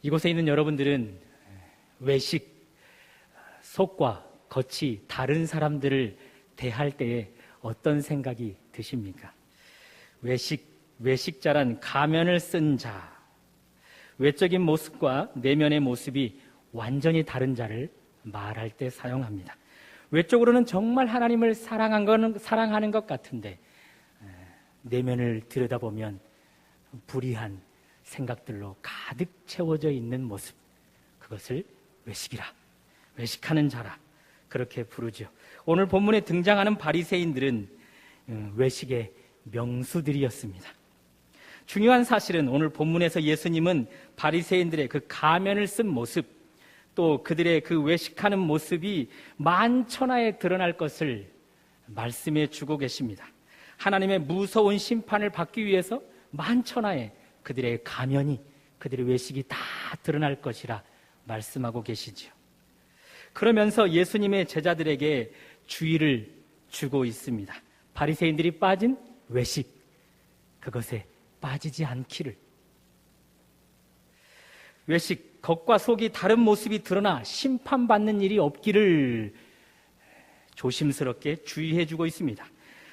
이곳에 있는 여러분들은 외식, 속과 겉이 다른 사람들을 대할 때에 어떤 생각이 드십니까? 외식자란 가면을 쓴 자, 외적인 모습과 내면의 모습이 완전히 다른 자를 말할 때 사용합니다. 외적으로는 정말 하나님을 사랑하는 것 같은데 내면을 들여다보면 불의한 생각들로 가득 채워져 있는 모습, 그것을 외식이라, 외식하는 자라 그렇게 부르죠. 오늘 본문에 등장하는 바리새인들은 외식의 명수들이었습니다. 중요한 사실은 오늘 본문에서 예수님은 바리새인들의 그 가면을 쓴 모습, 또 그들의 그 외식하는 모습이 만천하에 드러날 것을 말씀해 주고 계십니다. 하나님의 무서운 심판을 받기 위해서 만천하에 그들의 가면이, 그들의 외식이 다 드러날 것이라 말씀하고 계시지요. 그러면서 예수님의 제자들에게 주의를 주고 있습니다. 바리새인들이 빠진 외식, 그것에 빠지지 않기를. 외식, 겉과 속이 다른 모습이 드러나 심판받는 일이 없기를 조심스럽게 주의해 주고 있습니다.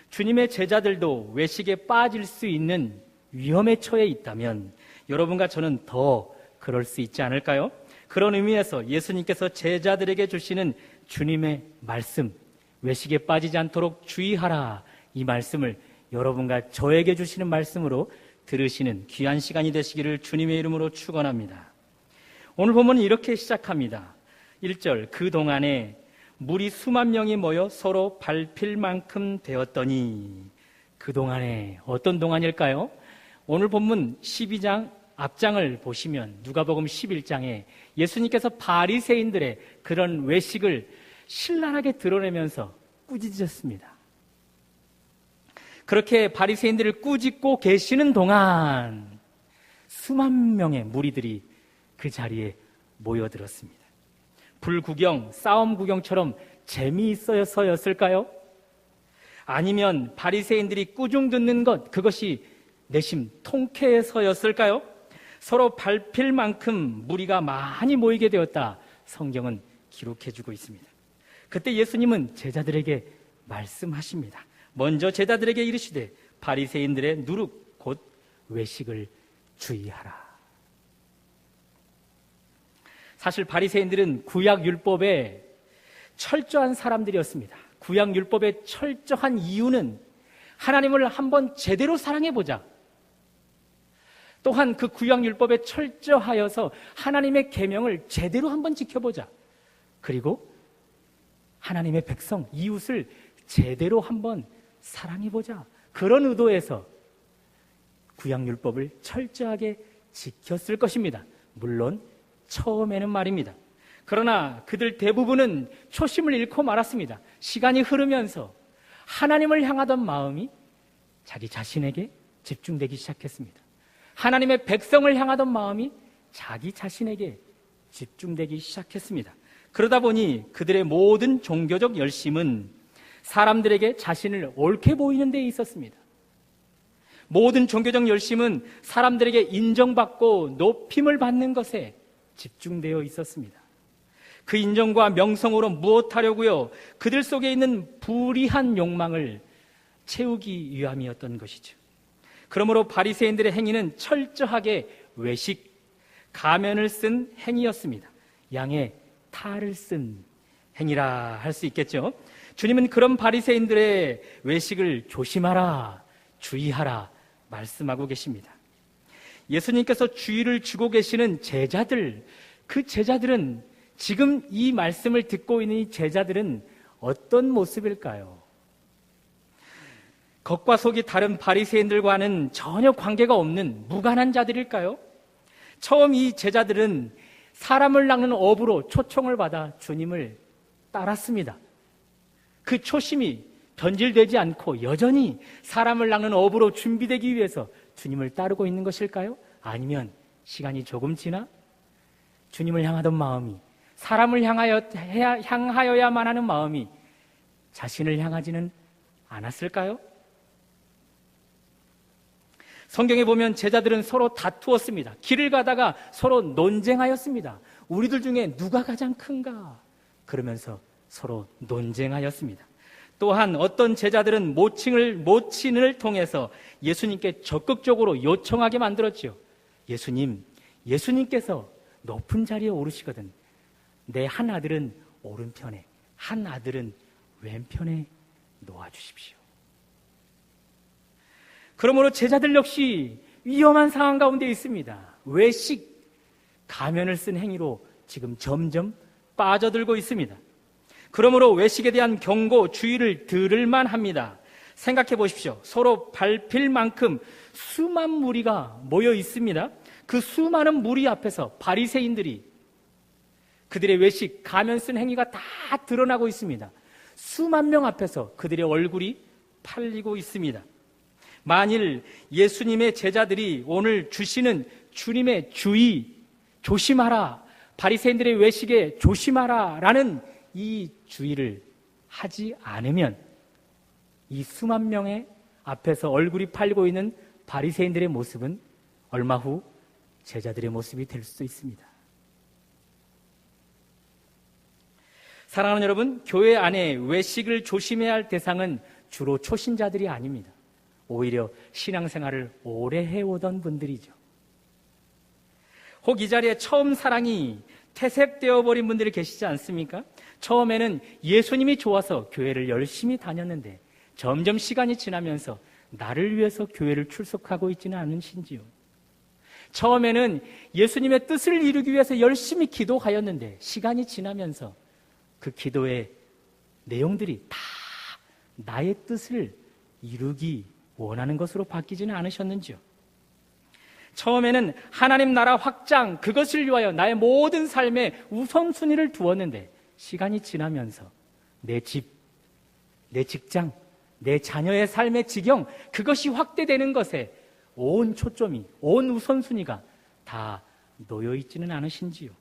주님의 제자들도 외식에 빠질 수 있는 위험에 처해 있다면 여러분과 저는 더 그럴 수 있지 않을까요? 그런 의미에서 예수님께서 제자들에게 주시는 주님의 말씀, 외식에 빠지지 않도록 주의하라, 이 말씀을 여러분과 저에게 주시는 말씀으로 들으시는 귀한 시간이 되시기를 주님의 이름으로 축원합니다. 오늘 본문은 이렇게 시작합니다. 1절, 그동안에 무리 수만 명이 모여 서로 밟힐 만큼 되었더니. 그동안에 어떤 동안일까요? 오늘 본문 12장 앞장을 보시면 누가복음 11장에 예수님께서 바리새인들의 그런 외식을 신랄하게 드러내면서 꾸짖으셨습니다. 그렇게 바리새인들을 꾸짖고 계시는 동안 수만 명의 무리들이 그 자리에 모여들었습니다. 불구경, 싸움 구경처럼 재미있어서였을까요? 아니면 바리새인들이 꾸중 듣는 것, 그것이 내심 통쾌해서였을까요? 서로 밟힐 만큼 무리가 많이 모이게 되었다, 성경은 기록해주고 있습니다. 그때 예수님은 제자들에게 말씀하십니다. 먼저 제자들에게 이르시되 바리새인들의 누룩 곧 외식을 주의하라. 사실 바리새인들은 구약 율법에 철저한 사람들이었습니다. 구약 율법의 철저한 이유는 하나님을 한번 제대로 사랑해보자, 또한 그 구약 율법에 철저하여서 하나님의 계명을 제대로 한번 지켜보자, 그리고 하나님의 백성, 이웃을 제대로 한번 사랑해보자, 그런 의도에서 구약 율법을 철저하게 지켰을 것입니다. 물론 처음에는 말입니다. 그러나 그들 대부분은 초심을 잃고 말았습니다. 시간이 흐르면서 하나님을 향하던 마음이 자기 자신에게 집중되기 시작했습니다. 하나님의 백성을 향하던 마음이 자기 자신에게 집중되기 시작했습니다. 그러다 보니 그들의 모든 종교적 열심은 사람들에게 자신을 옳게 보이는 데 있었습니다. 모든 종교적 열심은 사람들에게 인정받고 높임을 받는 것에 집중되어 있었습니다. 그 인정과 명성으로 무엇하려고요? 그들 속에 있는 불의한 욕망을 채우기 위함이었던 것이죠. 그러므로 바리새인들의 행위는 철저하게 외식, 가면을 쓴 행위였습니다. 양의 탈을 쓴 행위라 할 수 있겠죠. 주님은 그런 바리새인들의 외식을 조심하라, 주의하라 말씀하고 계십니다. 예수님께서 주의를 주고 계시는 제자들, 그 제자들은, 지금 이 말씀을 듣고 있는 이 제자들은 어떤 모습일까요? 겉과 속이 다른 바리새인들과는 전혀 관계가 없는 무관한 자들일까요? 처음 이 제자들은 사람을 낚는 어부로 초청을 받아 주님을 따랐습니다. 그 초심이 변질되지 않고 여전히 사람을 낚는 어부로 준비되기 위해서 주님을 따르고 있는 것일까요? 아니면 시간이 조금 지나 주님을 향하던 마음이, 사람을 향하여야만 하는 마음이 자신을 향하지는 않았을까요? 성경에 보면 제자들은 서로 다투었습니다. 길을 가다가 서로 논쟁하였습니다. 우리들 중에 누가 가장 큰가? 그러면서 서로 논쟁하였습니다. 또한 어떤 제자들은 모친을 통해서 예수님께 적극적으로 요청하게 만들었죠. 예수님께서 높은 자리에 오르시거든 내 한 아들은 오른편에, 한 아들은 왼편에 놓아주십시오. 그러므로 제자들 역시 위험한 상황 가운데 있습니다. 외식, 가면을 쓴 행위로 지금 점점 빠져들고 있습니다. 그러므로 외식에 대한 경고, 주의를 들을만 합니다. 생각해 보십시오. 서로 밟힐 만큼 수만 무리가 모여 있습니다. 그 수많은 무리 앞에서 바리새인들이 그들의 외식, 가면 쓴 행위가 다 드러나고 있습니다. 수만 명 앞에서 그들의 얼굴이 팔리고 있습니다. 만일 예수님의 제자들이 오늘 주시는 주님의 주의, 조심하라, 바리새인들의 외식에 조심하라 라는 이 주의를 하지 않으면 이 수만 명의 앞에서 얼굴이 팔리고 있는 바리새인들의 모습은 얼마 후 제자들의 모습이 될 수도 있습니다. 사랑하는 여러분, 교회 안에 외식을 조심해야 할 대상은 주로 초신자들이 아닙니다. 오히려 신앙생활을 오래 해오던 분들이죠. 혹 이 자리에 처음 사랑이 퇴색되어 버린 분들이 계시지 않습니까? 처음에는 예수님이 좋아서 교회를 열심히 다녔는데 점점 시간이 지나면서 나를 위해서 교회를 출석하고 있지는 않으신지요? 처음에는 예수님의 뜻을 이루기 위해서 열심히 기도하였는데 시간이 지나면서 그 기도의 내용들이 다 나의 뜻을 이루기 원하는 것으로 바뀌지는 않으셨는지요? 처음에는 하나님 나라 확장, 그것을 위하여 나의 모든 삶에 우선순위를 두었는데 시간이 지나면서 내 집, 내 직장, 내 자녀의 삶의 지경, 그것이 확대되는 것에 온 초점이, 온 우선순위가 다 놓여있지는 않으신지요?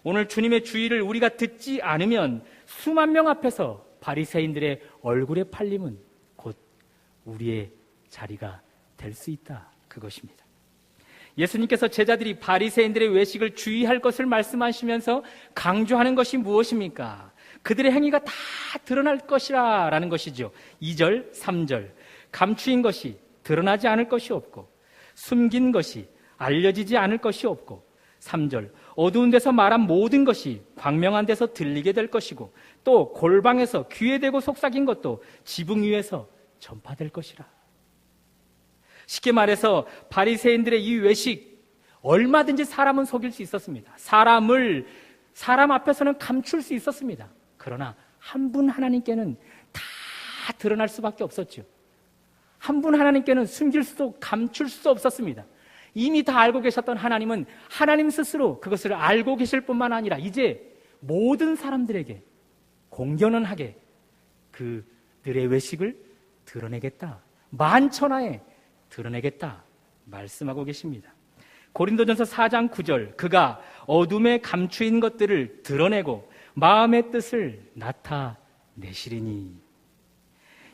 오늘 주님의 주의를 우리가 듣지 않으면 수만 명 앞에서 바리새인들의 얼굴에 팔림은 곧 우리의 자리가 될 수 있다, 그것입니다. 예수님께서 제자들이 바리새인들의 외식을 주의할 것을 말씀하시면서 강조하는 것이 무엇입니까? 그들의 행위가 다 드러날 것이라 라는 것이죠. 2절, 3절. 감추인 것이 드러나지 않을 것이 없고, 숨긴 것이 알려지지 않을 것이 없고, 3절. 어두운 데서 말한 모든 것이 광명한 데서 들리게 될 것이고, 또 골방에서 귀에 대고 속삭인 것도 지붕 위에서 전파될 것이라. 쉽게 말해서 바리새인들의 이 외식, 얼마든지 사람은 속일 수 있었습니다. 사람 앞에서는 감출 수 있었습니다. 그러나 한 분 하나님께는 다 드러날 수밖에 없었죠. 한 분 하나님께는 숨길 수도 감출 수도 없었습니다. 이미 다 알고 계셨던 하나님은 하나님 스스로 그것을 알고 계실 뿐만 아니라 이제 모든 사람들에게 공견하게 그들의 외식을 드러내겠다, 만천하에 드러내겠다 말씀하고 계십니다. 고린도전서 4장 9절, 그가 어둠에 감추인 것들을 드러내고 마음의 뜻을 나타내시리니.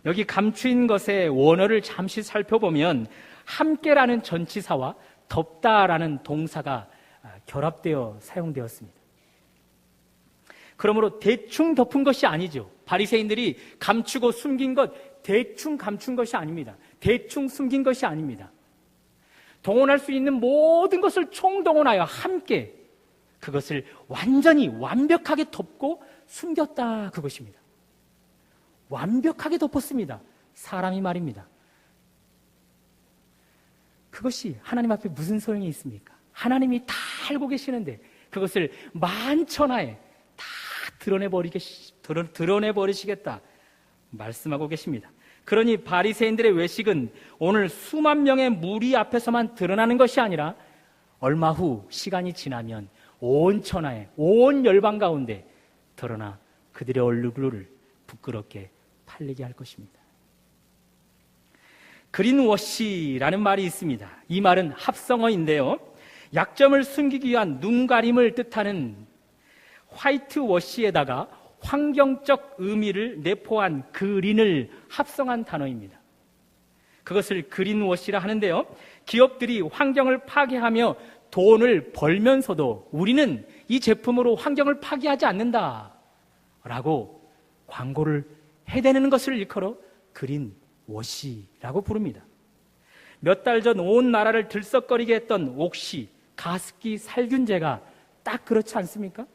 여기 감추인 것의 원어를 잠시 살펴보면 함께라는 전치사와 덮다라는 동사가 결합되어 사용되었습니다. 그러므로 대충 덮은 것이 아니죠. 바리새인들이 감추고 숨긴 것, 대충 감춘 것이 아닙니다. 대충 숨긴 것이 아닙니다. 동원할 수 있는 모든 것을 총동원하여 함께 그것을 완전히 완벽하게 덮고 숨겼다, 그것입니다. 완벽하게 덮었습니다. 사람이 말입니다. 그것이 하나님 앞에 무슨 소용이 있습니까? 하나님이 다 알고 계시는데 그것을 만천하에 다 드러내버리시겠다 말씀하고 계십니다. 그러니 바리새인들의 외식은 오늘 수만 명의 무리 앞에서만 드러나는 것이 아니라 얼마 후 시간이 지나면 온 천하에, 온 열방 가운데 드러나 그들의 얼굴을 부끄럽게 팔리게 할 것입니다. 그린워시라는 말이 있습니다. 이 말은 합성어인데요, 약점을 숨기기 위한 눈가림을 뜻하는 화이트워시에다가 환경적 의미를 내포한 그린을 합성한 단어입니다. 그것을 그린워시라 하는데요. 기업들이 환경을 파괴하며 돈을 벌면서도 우리는 이 제품으로 환경을 파괴하지 않는다 라고 광고를 해대는 것을 일컬어 그린워시라고 부릅니다. 몇 달 전 온 나라를 들썩거리게 했던 옥시, 가습기 살균제가 딱 그렇지 않습니까?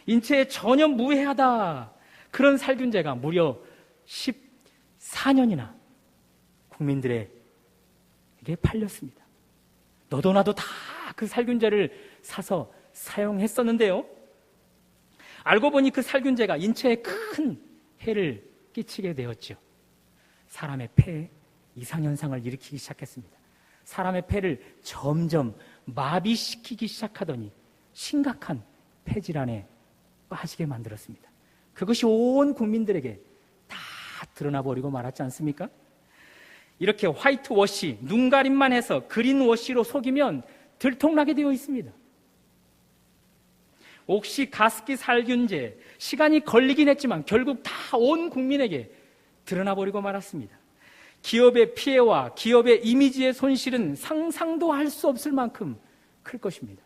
인체에 전혀 무해하다 그런 살균제가 무려 14년이나 국민들에게 팔렸습니다. 너도 나도 다 그 살균제를 사서 사용했었는데요. 알고 보니 그 살균제가 인체에 큰 해를 끼치게 되었죠. 사람의 폐에 이상현상을 일으키기 시작했습니다. 사람의 폐를 점점 마비시키기 시작하더니 심각한 폐질환에 빠지게 만들었습니다. 그것이 온 국민들에게 다 드러나 버리고 말았지 않습니까? 이렇게 화이트워시, 눈가림만 해서 그린워시로 속이면 들통나게 되어 있습니다. 옥시 가습기 살균제, 시간이 걸리긴 했지만 결국 다 온 국민에게 드러나 버리고 말았습니다. 기업의 피해와 기업의 이미지의 손실은 상상도 할 수 없을 만큼 클 것입니다.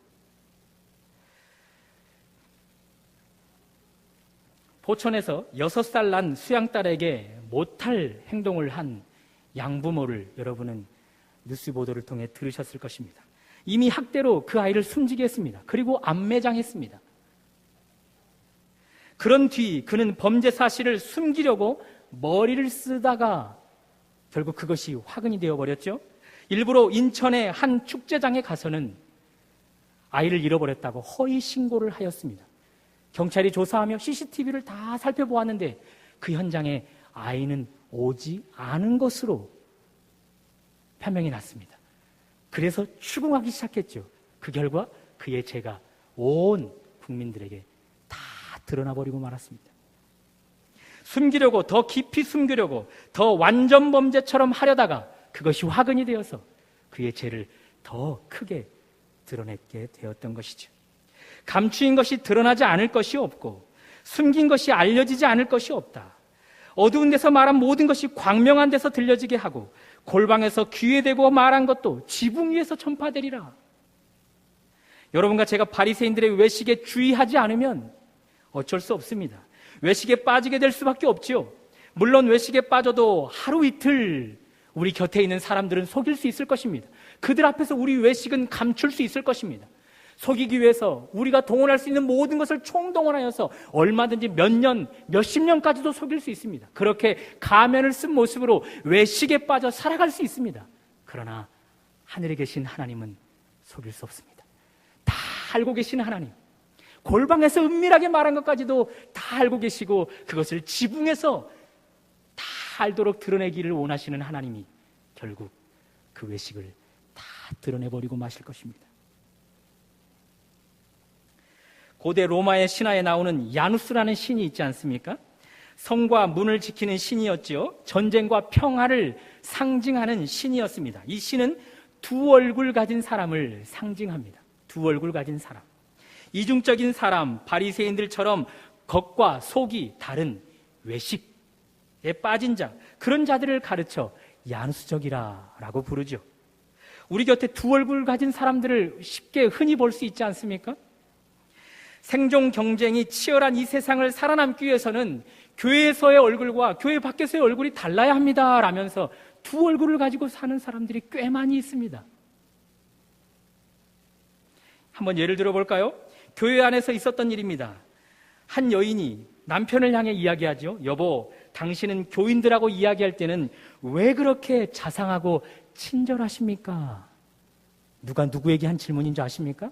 포천에서 6살 난 수양딸에게 못할 행동을 한 양부모를 여러분은 뉴스 보도를 통해 들으셨을 것입니다. 이미 학대로 그 아이를 숨지게 했습니다. 그리고 안매장했습니다. 그런 뒤 그는 범죄 사실을 숨기려고 머리를 쓰다가 결국 그것이 화근이 되어버렸죠. 일부러 인천의 한 축제장에 가서는 아이를 잃어버렸다고 허위 신고를 하였습니다. 경찰이 조사하며 CCTV를 다 살펴보았는데 그 현장에 아이는 오지 않은 것으로 판명이 났습니다. 그래서 추궁하기 시작했죠. 그 결과 그의 죄가 온 국민들에게 다 드러나버리고 말았습니다. 숨기려고, 더 깊이 숨기려고, 더 완전 범죄처럼 하려다가 그것이 화근이 되어서 그의 죄를 더 크게 드러내게 되었던 것이죠. 감추인 것이 드러나지 않을 것이 없고 숨긴 것이 알려지지 않을 것이 없다. 어두운 데서 말한 모든 것이 광명한 데서 들려지게 하고 골방에서 귀에 대고 말한 것도 지붕 위에서 전파되리라. 여러분과 제가 바리새인들의 외식에 주의하지 않으면 어쩔 수 없습니다. 외식에 빠지게 될 수밖에 없지요. 물론 외식에 빠져도 하루 이틀 우리 곁에 있는 사람들은 속일 수 있을 것입니다. 그들 앞에서 우리 외식은 감출 수 있을 것입니다. 속이기 위해서 우리가 동원할 수 있는 모든 것을 총동원하여서 얼마든지 몇 년, 몇십 년까지도 속일 수 있습니다. 그렇게 가면을 쓴 모습으로 외식에 빠져 살아갈 수 있습니다. 그러나 하늘에 계신 하나님은 속일 수 없습니다. 다 알고 계신 하나님, 골방에서 은밀하게 말한 것까지도 다 알고 계시고 그것을 지붕에서 다 알도록 드러내기를 원하시는 하나님이 결국 그 외식을 다 드러내버리고 마실 것입니다. 고대 로마의 신화에 나오는 야누스라는 신이 있지 않습니까? 성과 문을 지키는 신이었지요. 전쟁과 평화를 상징하는 신이었습니다. 이 신은 두 얼굴 가진 사람을 상징합니다. 두 얼굴 가진 사람. 이중적인 사람, 바리새인들처럼 겉과 속이 다른 외식에 빠진 자, 그런 자들을 가르쳐 야누스적이라고 부르죠. 우리 곁에 두 얼굴 가진 사람들을 쉽게 흔히 볼 수 있지 않습니까? 생존 경쟁이 치열한 이 세상을 살아남기 위해서는 교회에서의 얼굴과 교회 밖에서의 얼굴이 달라야 합니다 라면서 두 얼굴을 가지고 사는 사람들이 꽤 많이 있습니다. 한번 예를 들어볼까요? 교회 안에서 있었던 일입니다. 한 여인이 남편을 향해 이야기하죠. 여보, 당신은 교인들하고 이야기할 때는 왜 그렇게 자상하고 친절하십니까? 누가 누구에게 한 질문인 줄 아십니까?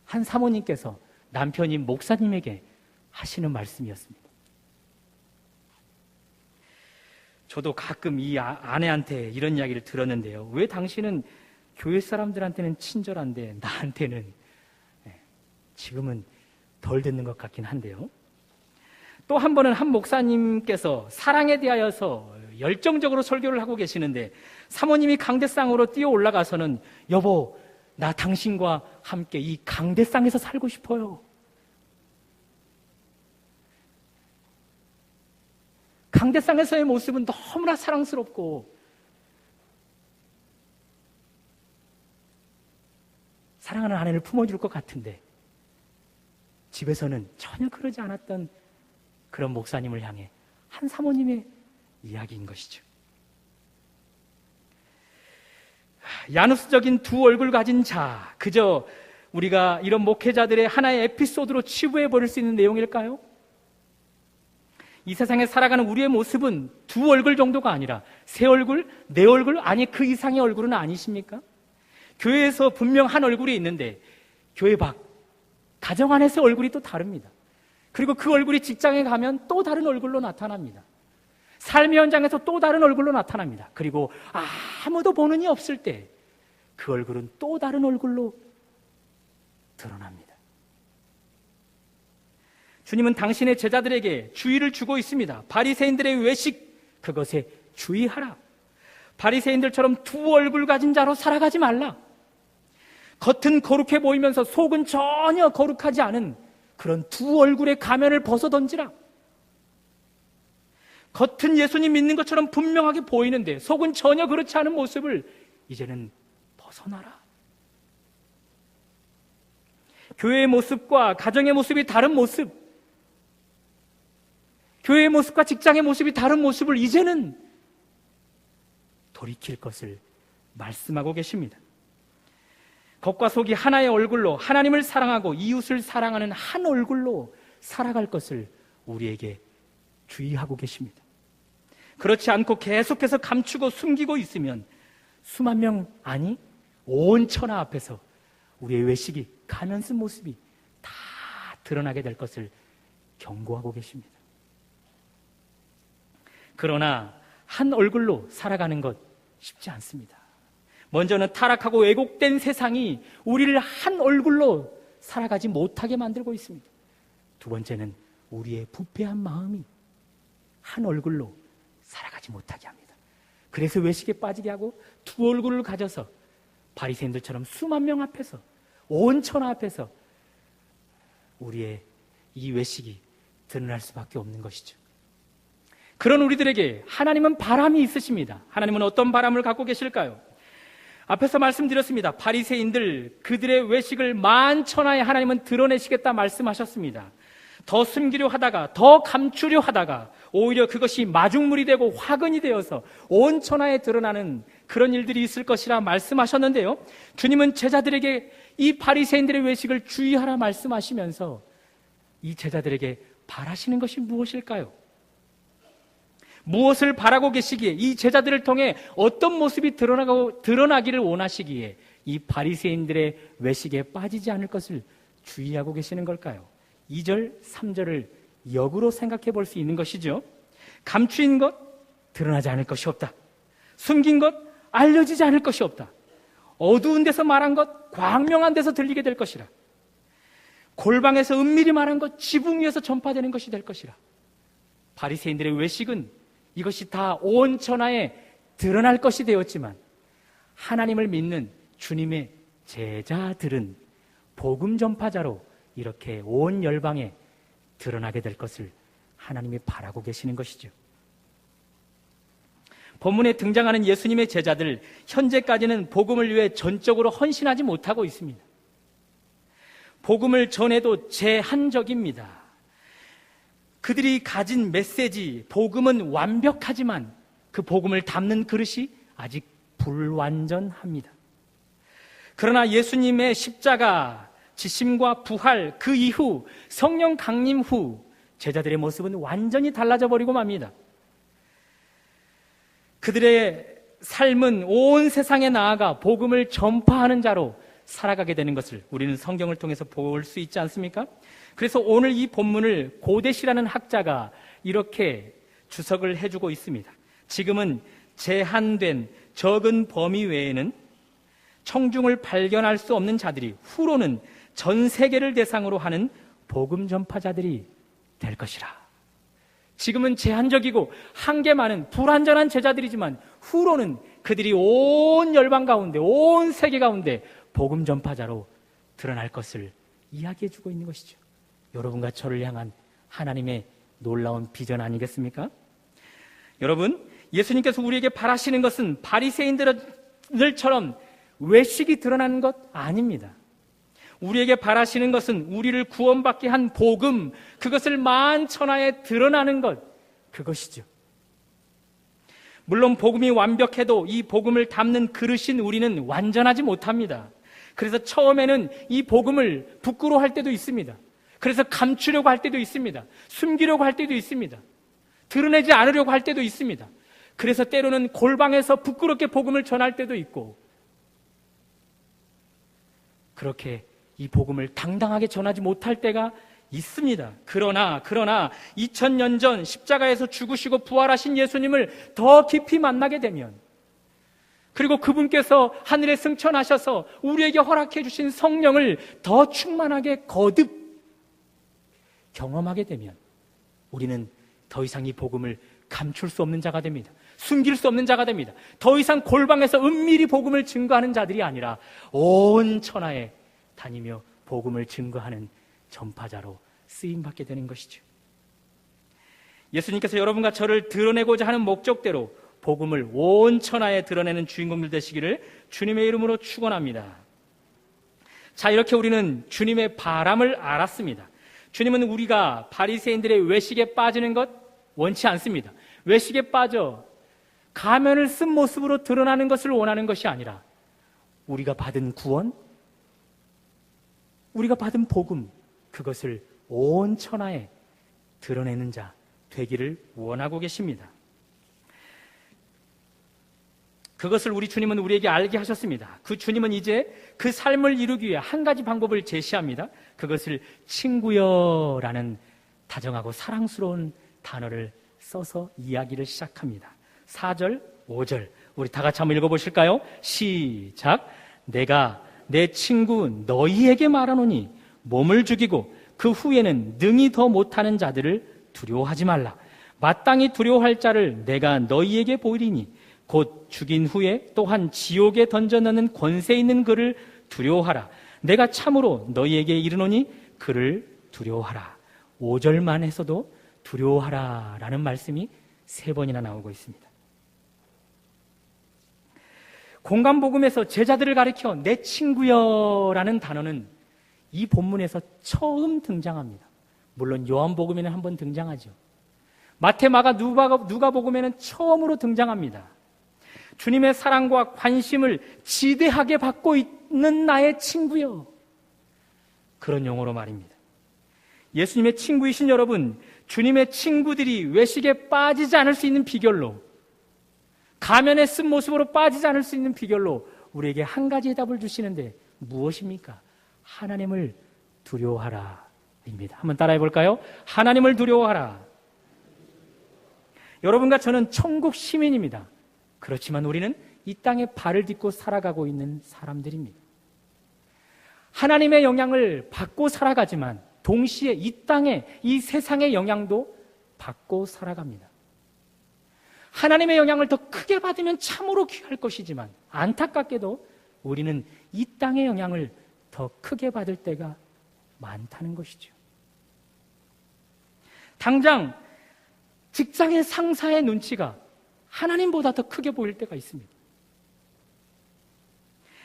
한 사모님께서 남편인 목사님에게 하시는 말씀이었습니다. 저도 가끔 이 아내한테 이런 이야기를 들었는데요. 왜 당신은 교회 사람들한테는 친절한데 나한테는 지금은 덜 듣는 것 같긴 한데요. 또 한 번은 한 목사님께서 사랑에 대하여서 열정적으로 설교를 하고 계시는데 사모님이 강대상으로 뛰어 올라가서는 여보, 나 당신과 함께 이 강대상에서 살고 싶어요. 강대상에서의 모습은 너무나 사랑스럽고 사랑하는 아내를 품어줄 것 같은데 집에서는 전혀 그러지 않았던 그런 목사님을 향해 한 사모님의 이야기인 것이죠. 야누스적인 두 얼굴 가진 자, 그저 우리가 이런 목회자들의 하나의 에피소드로 치부해버릴 수 있는 내용일까요? 이 세상에 살아가는 우리의 모습은 두 얼굴 정도가 아니라 세 얼굴, 네 얼굴, 아니 그 이상의 얼굴은 아니십니까? 교회에서 분명 한 얼굴이 있는데 교회 밖, 가정 안에서 얼굴이 또 다릅니다. 그리고 그 얼굴이 직장에 가면 또 다른 얼굴로 나타납니다. 삶의 현장에서 또 다른 얼굴로 나타납니다. 그리고 아무도 보는 이 없을 때 그 얼굴은 또 다른 얼굴로 드러납니다. 주님은 당신의 제자들에게 주의를 주고 있습니다. 바리새인들의 외식, 그것에 주의하라. 바리새인들처럼 두 얼굴 가진 자로 살아가지 말라. 겉은 거룩해 보이면서 속은 전혀 거룩하지 않은 그런 두 얼굴의 가면을 벗어던지라. 겉은 예수님 믿는 것처럼 분명하게 보이는데 속은 전혀 그렇지 않은 모습을 이제는 벗어나라. 교회의 모습과 가정의 모습이 다른 모습, 교회의 모습과 직장의 모습이 다른 모습을 이제는 돌이킬 것을 말씀하고 계십니다. 겉과 속이 하나의 얼굴로 하나님을 사랑하고 이웃을 사랑하는 한 얼굴로 살아갈 것을 우리에게 주의하고 계십니다. 그렇지 않고 계속해서 감추고 숨기고 있으면 수만 명, 아니 온 천하 앞에서 우리의 외식이, 가면 쓴 모습이 다 드러나게 될 것을 경고하고 계십니다. 그러나 한 얼굴로 살아가는 것 쉽지 않습니다. 먼저는 타락하고 왜곡된 세상이 우리를 한 얼굴로 살아가지 못하게 만들고 있습니다. 두 번째는 우리의 부패한 마음이 한 얼굴로 살아가지 못하게 합니다. 그래서 외식에 빠지게 하고 두 얼굴을 가져서 바리새인들처럼 수만 명 앞에서, 온 천하 앞에서 우리의 이 외식이 드러날 수밖에 없는 것이죠. 그런 우리들에게 하나님은 바람이 있으십니다. 하나님은 어떤 바람을 갖고 계실까요? 앞에서 말씀드렸습니다. 바리새인들, 그들의 외식을 만천하에 하나님은 드러내시겠다 말씀하셨습니다. 더 숨기려 하다가, 더 감추려 하다가 오히려 그것이 마중물이 되고 화근이 되어서 온 천하에 드러나는 그런 일들이 있을 것이라 말씀하셨는데요, 주님은 제자들에게 이 바리새인들의 외식을 주의하라 말씀하시면서 이 제자들에게 바라시는 것이 무엇일까요? 무엇을 바라고 계시기에, 이 제자들을 통해 어떤 모습이 드러나기를 원하시기에 이 바리새인들의 외식에 빠지지 않을 것을 주의하고 계시는 걸까요? 2절, 3절을 역으로 생각해 볼 수 있는 것이죠. 감추인 것, 드러나지 않을 것이 없다. 숨긴 것, 알려지지 않을 것이 없다. 어두운 데서 말한 것, 광명한 데서 들리게 될 것이라. 골방에서 은밀히 말한 것, 지붕 위에서 전파되는 것이 될 것이라. 바리새인들의 외식은 이것이 다 온 천하에 드러날 것이 되었지만 하나님을 믿는 주님의 제자들은 복음 전파자로 이렇게 온 열방에 드러나게 될 것을 하나님이 바라고 계시는 것이죠. 본문에 등장하는 예수님의 제자들, 현재까지는 복음을 위해 전적으로 헌신하지 못하고 있습니다. 복음을 전해도 제한적입니다. 그들이 가진 메시지, 복음은 완벽하지만 그 복음을 담는 그릇이 아직 불완전합니다. 그러나 예수님의 십자가, 지심과 부활, 그 이후 성령 강림 후 제자들의 모습은 완전히 달라져 버리고 맙니다. 그들의 삶은 온 세상에 나아가 복음을 전파하는 자로 살아가게 되는 것을 우리는 성경을 통해서 볼 수 있지 않습니까? 그래서 오늘 이 본문을 고대시라는 학자가 이렇게 주석을 해주고 있습니다. 지금은 제한된 적은 범위 외에는 청중을 발견할 수 없는 자들이 후로는 전 세계를 대상으로 하는 복음 전파자들이 될 것이라. 지금은 제한적이고 한계 많은 불완전한 제자들이지만 후로는 그들이 온 열방 가운데, 온 세계 가운데 복음 전파자로 드러날 것을 이야기해주고 있는 것이죠. 여러분과 저를 향한 하나님의 놀라운 비전 아니겠습니까? 여러분, 예수님께서 우리에게 바라시는 것은 바리새인들처럼 외식이 드러나는 것 아닙니다. 우리에게 바라시는 것은 우리를 구원받게 한 복음, 그것을 만천하에 드러나는 것, 그것이죠. 물론 복음이 완벽해도 이 복음을 담는 그릇인 우리는 완전하지 못합니다. 그래서 처음에는 이 복음을 부끄러워할 때도 있습니다. 그래서 감추려고 할 때도 있습니다. 숨기려고 할 때도 있습니다. 드러내지 않으려고 할 때도 있습니다. 그래서 때로는 골방에서 부끄럽게 복음을 전할 때도 있고, 그렇게 이 복음을 당당하게 전하지 못할 때가 있습니다. 그러나 2000년 전 십자가에서 죽으시고 부활하신 예수님을 더 깊이 만나게 되면, 그리고 그분께서 하늘에 승천하셔서 우리에게 허락해 주신 성령을 더 충만하게 거듭 경험하게 되면 우리는 더 이상 이 복음을 감출 수 없는 자가 됩니다. 숨길 수 없는 자가 됩니다. 더 이상 골방에서 은밀히 복음을 증거하는 자들이 아니라 온 천하에 다니며 복음을 증거하는 전파자로 쓰임받게 되는 것이죠. 예수님께서 여러분과 저를 드러내고자 하는 목적대로 복음을 온 천하에 드러내는 주인공들 되시기를 주님의 이름으로 축원합니다. 자, 이렇게 우리는 주님의 바람을 알았습니다. 주님은 우리가 바리새인들의 외식에 빠지는 것 원치 않습니다. 외식에 빠져 가면을 쓴 모습으로 드러나는 것을 원하는 것이 아니라 우리가 받은 구원, 우리가 받은 복음, 그것을 온 천하에 드러내는 자 되기를 원하고 계십니다. 그것을 우리 주님은 우리에게 알게 하셨습니다. 그 주님은 이제 그 삶을 이루기 위해 한 가지 방법을 제시합니다. 그것을 친구여라는 다정하고 사랑스러운 단어를 써서 이야기를 시작합니다. 4절, 5절 우리 다 같이 한번 읽어보실까요? 시작. 내가 내 친구 너희에게 말하노니 몸을 죽이고 그 후에는 능히 더 못하는 자들을 두려워하지 말라. 마땅히 두려워할 자를 내가 너희에게 보이리니 곧 죽인 후에 또한 지옥에 던져넣는 권세 있는 그를 두려워하라. 내가 참으로 너희에게 이르노니 그를 두려워하라. 5절만 해서도 두려워하라 라는 말씀이 3번이나 나오고 있습니다. 공간복음에서 제자들을 가리켜 내 친구여라는 단어는 이 본문에서 처음 등장합니다. 물론 요한복음에는 한번 등장하죠. 마태, 마가, 누가복음에는 처음으로 등장합니다. 주님의 사랑과 관심을 지대하게 받고 있는 나의 친구여, 그런 용어로 말입니다. 예수님의 친구이신 여러분, 주님의 친구들이 외식에 빠지지 않을 수 있는 비결로, 가면에 쓴 모습으로 빠지지 않을 수 있는 비결로 우리에게 한 가지 답을 주시는데 무엇입니까? 하나님을 두려워하라 입니다. 한번 따라해 볼까요? 하나님을 두려워하라. 여러분과 저는 천국 시민입니다. 그렇지만 우리는 이 땅에 발을 딛고 살아가고 있는 사람들입니다. 하나님의 영향을 받고 살아가지만 동시에 이 땅에, 이 세상의 영향도 받고 살아갑니다. 하나님의 영향을 더 크게 받으면 참으로 귀할 것이지만 안타깝게도 우리는 이 땅의 영향을 더 크게 받을 때가 많다는 것이죠. 당장 직장의 상사의 눈치가 하나님보다 더 크게 보일 때가 있습니다.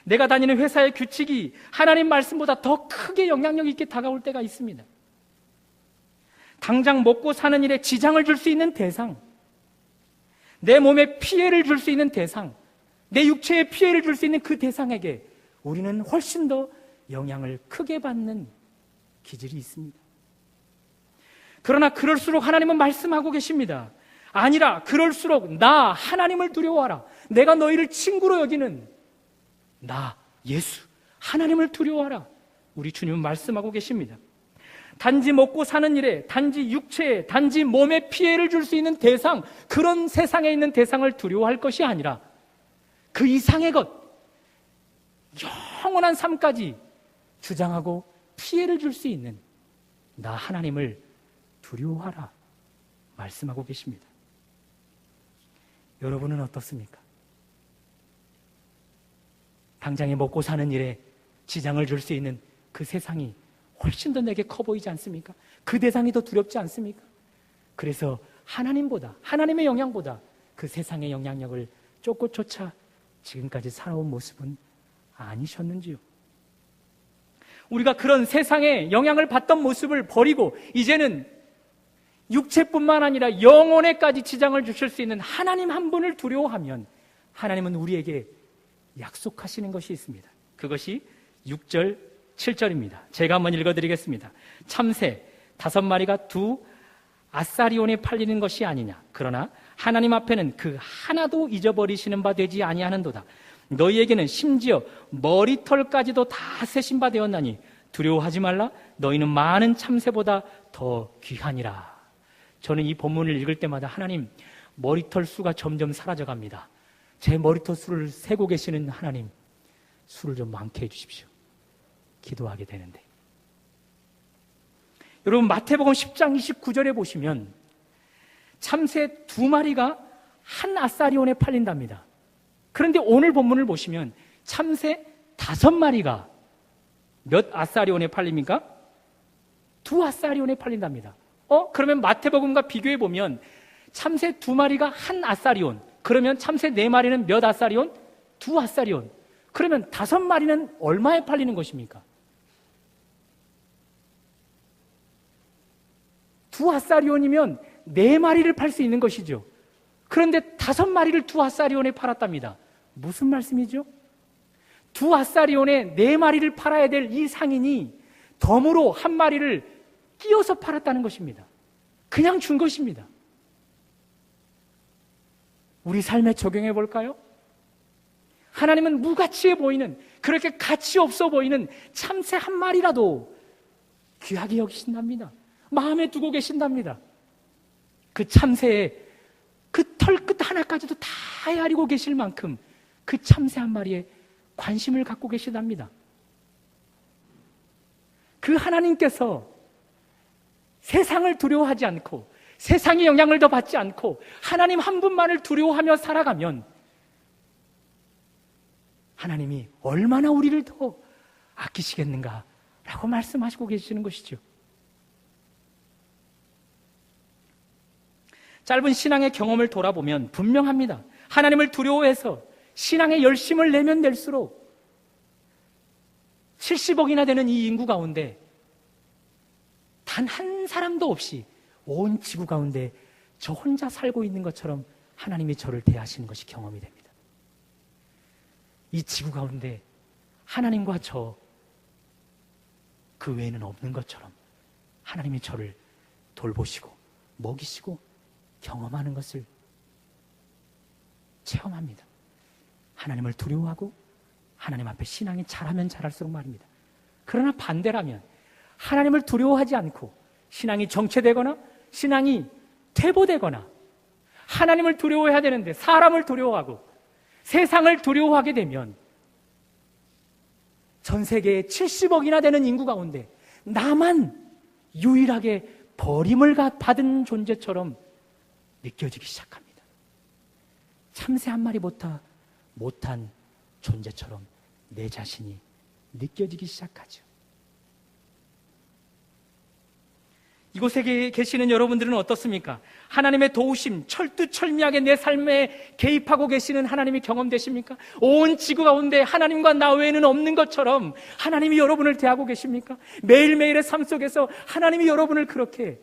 내가 다니는 회사의 규칙이 하나님 말씀보다 더 크게 영향력 있게 다가올 때가 있습니다. 당장 먹고 사는 일에 지장을 줄 수 있는 대상, 내 몸에 피해를 줄 수 있는 대상, 내 육체에 피해를 줄 수 있는 그 대상에게 우리는 훨씬 더 영향을 크게 받는 기질이 있습니다. 그러나 그럴수록 하나님은 말씀하고 계십니다. 아니라 그럴수록 나 하나님을 두려워하라. 내가 너희를 친구로 여기는 나 예수 하나님을 두려워하라. 우리 주님은 말씀하고 계십니다. 단지 먹고 사는 일에, 단지 육체에, 단지 몸에 피해를 줄 수 있는 대상, 그런 세상에 있는 대상을 두려워할 것이 아니라 그 이상의 것, 영원한 삶까지 주장하고 피해를 줄 수 있는 나 하나님을 두려워하라 말씀하고 계십니다. 여러분은 어떻습니까? 당장에 먹고 사는 일에 지장을 줄 수 있는 그 세상이 훨씬 더 내게 커 보이지 않습니까? 그 대상이 더 두렵지 않습니까? 그래서 하나님보다, 하나님의 영향보다 그 세상의 영향력을 쫓고 쫓아 지금까지 살아온 모습은 아니셨는지요? 우리가 그런 세상에 영향을 받던 모습을 버리고 이제는 육체뿐만 아니라 영혼에까지 지장을 주실 수 있는 하나님 한 분을 두려워하면 하나님은 우리에게 약속하시는 것이 있습니다. 그것이 6절, 7절입니다. 제가 한번 읽어드리겠습니다. 참새 5마리가 2 아사리온에 팔리는 것이 아니냐. 그러나 하나님 앞에는 그 하나도 잊어버리시는 바 되지 아니하는도다. 너희에게는 심지어 머리털까지도 다 세신 바 되었나니 두려워하지 말라. 너희는 많은 참새보다 더 귀하니라. 저는 이 본문을 읽을 때마다 하나님, 머리털 수가 점점 사라져갑니다. 제 머리털 수를 세고 계시는 하나님, 수를 좀 많게 해주십시오. 기도하게 되는데. 여러분, 마태복음 10장 29절에 보시면 참새 2마리가 한 아사리온에 팔린답니다. 그런데 오늘 본문을 보시면 참새 5마리가 몇 아사리온에 팔립니까? 2 아사리온에 팔린답니다. 그러면 마태복음과 비교해 보면 참새 2마리가 한 아사리온, 그러면 참새 4마리는 몇 아사리온? 2 아사리온. 그러면 5마리는 얼마에 팔리는 것입니까? 2 아사리온이면 4마리를 팔 수 있는 것이죠. 그런데 5마리를 2 아사리온에 팔았답니다. 무슨 말씀이죠? 2 아사리온에 4마리를 팔아야 될 이 상인이 덤으로 1마리를 끼워서 팔았다는 것입니다. 그냥 준 것입니다. 우리 삶에 적용해 볼까요? 하나님은 무가치해 보이는, 그렇게 가치 없어 보이는 참새 1마리라도 귀하게 여기신답니다. 마음에 두고 계신답니다. 그 참새의 그 털끝 하나까지도 다 헤아리고 계실 만큼 그 참새 1마리에 관심을 갖고 계시답니다. 그 하나님께서 세상을 두려워하지 않고 세상의 영향을 더 받지 않고 하나님 한 분만을 두려워하며 살아가면 하나님이 얼마나 우리를 더 아끼시겠는가라고 말씀하시고 계시는 것이죠. 짧은 신앙의 경험을 돌아보면 분명합니다. 하나님을 두려워해서 신앙에 열심을 내면 낼수록 70억이나 되는 이 인구 가운데 단 한 사람도 없이 온 지구 가운데 저 혼자 살고 있는 것처럼 하나님이 저를 대하시는 것이 경험이 됩니다. 이 지구 가운데 하나님과 저 그 외에는 없는 것처럼 하나님이 저를 돌보시고 먹이시고 경험하는 것을 체험합니다. 하나님을 두려워하고 하나님 앞에 신앙이 자라면 자랄수록 말입니다. 그러나 반대라면 하나님을 두려워하지 않고 신앙이 정체되거나 신앙이 퇴보되거나 하나님을 두려워해야 되는데 사람을 두려워하고 세상을 두려워하게 되면 전 세계에 70억이나 되는 인구 가운데 나만 유일하게 버림을 받은 존재처럼 느껴지기 시작합니다. 참새 1마리보다 못한 존재처럼 내 자신이 느껴지기 시작하죠. 이곳에 계시는 여러분들은 어떻습니까? 하나님의 도우심, 철두철미하게 내 삶에 개입하고 계시는 하나님이 경험되십니까? 온 지구 가운데 하나님과 나 외에는 없는 것처럼 하나님이 여러분을 대하고 계십니까? 매일매일의 삶 속에서 하나님이 여러분을 그렇게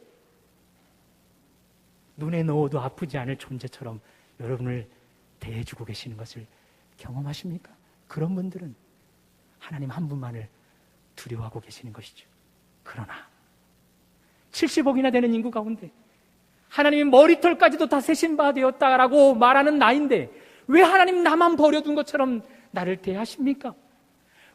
눈에 넣어도 아프지 않을 존재처럼 여러분을 대해주고 계시는 것을 경험하십니까? 그런 분들은 하나님 한 분만을 두려워하고 계시는 것이죠. 그러나 70억이나 되는 인구 가운데 하나님이 머리털까지도 다 세신 바 되었다라고 말하는 나인데 왜 하나님 나만 버려둔 것처럼 나를 대하십니까?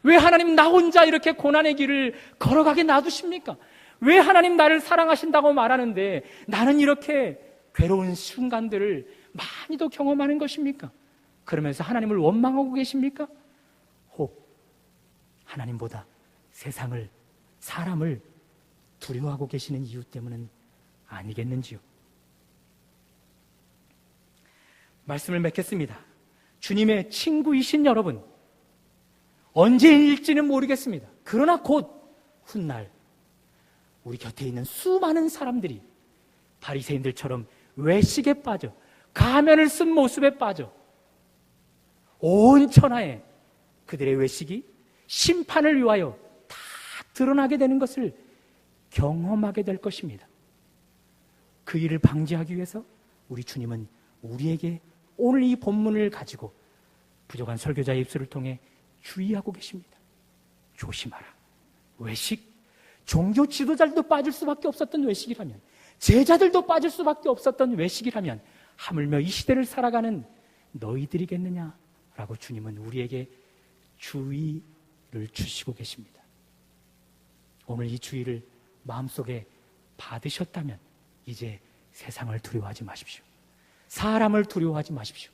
왜 하나님 나 혼자 이렇게 고난의 길을 걸어가게 놔두십니까? 왜 하나님 나를 사랑하신다고 말하는데 나는 이렇게 괴로운 순간들을 많이도 경험하는 것입니까? 그러면서 하나님을 원망하고 계십니까? 혹 하나님보다 세상을, 사람을 두려워하고 계시는 이유 때문은 아니겠는지요? 말씀을 맺겠습니다. 주님의 친구이신 여러분, 언제일지는 모르겠습니다. 그러나 곧 훗날 우리 곁에 있는 수많은 사람들이 바리새인들처럼 외식에 빠져 가면을 쓴 모습에 빠져 온 천하에 그들의 외식이 심판을 위하여 다 드러나게 되는 것을 경험하게 될 것입니다. 그 일을 방지하기 위해서 우리 주님은 우리에게 오늘 이 본문을 가지고 부족한 설교자의 입술을 통해 주의하고 계십니다. 조심하라. 외식, 종교 지도자들도 빠질 수밖에 없었던 외식이라면, 제자들도 빠질 수밖에 없었던 외식이라면 하물며 이 시대를 살아가는 너희들이겠느냐라고 주님은 우리에게 주의를 주시고 계십니다. 오늘 이 주의를 마음속에 받으셨다면 이제 세상을 두려워하지 마십시오. 사람을 두려워하지 마십시오.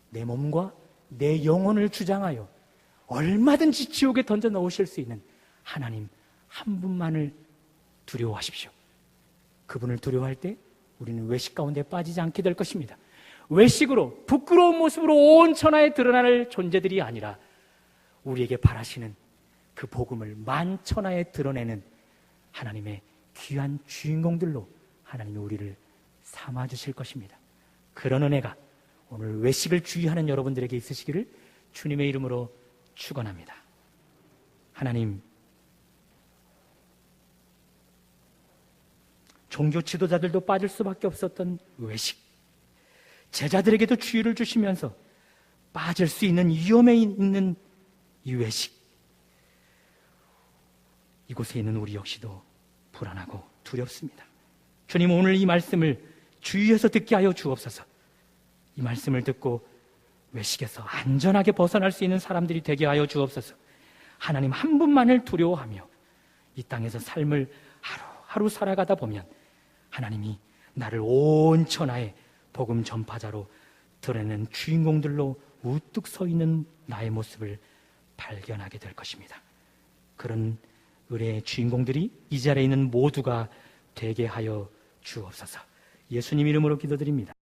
내 몸과 내 영혼을 주장하여 얼마든지 지옥에 던져 넣으실 수 있는 하나님 한 분만을 두려워하십시오. 그분을 두려워할 때 우리는 외식 가운데 빠지지 않게 될 것입니다. 외식으로 부끄러운 모습으로 온 천하에 드러날 존재들이 아니라 우리에게 바라시는 그 복음을 만천하에 드러내는 하나님의 귀한 주인공들로 하나님이 우리를 삼아주실 것입니다. 그런 은혜가 오늘 외식을 주의하는 여러분들에게 있으시기를 주님의 이름으로 축원합니다. 하나님, 종교 지도자들도 빠질 수밖에 없었던 외식, 제자들에게도 주의를 주시면서 빠질 수 있는 위험에 있는 이 외식, 이곳에 있는 우리 역시도 불안하고 두렵습니다. 주님, 오늘 이 말씀을 주의해서 듣게 하여 주옵소서. 이 말씀을 듣고 외식에서 안전하게 벗어날 수 있는 사람들이 되게 하여 주옵소서. 하나님 한 분만을 두려워하며 이 땅에서 삶을 하루하루 살아가다 보면 하나님이 나를 온 천하에 복음 전파자로 드러내는 주인공들로 우뚝 서 있는 나의 모습을 발견하게 될 것입니다. 그런 의뢰의 주인공들이 이 자리에 있는 모두가 되게 하여 주옵소서. 예수님 이름으로 기도드립니다.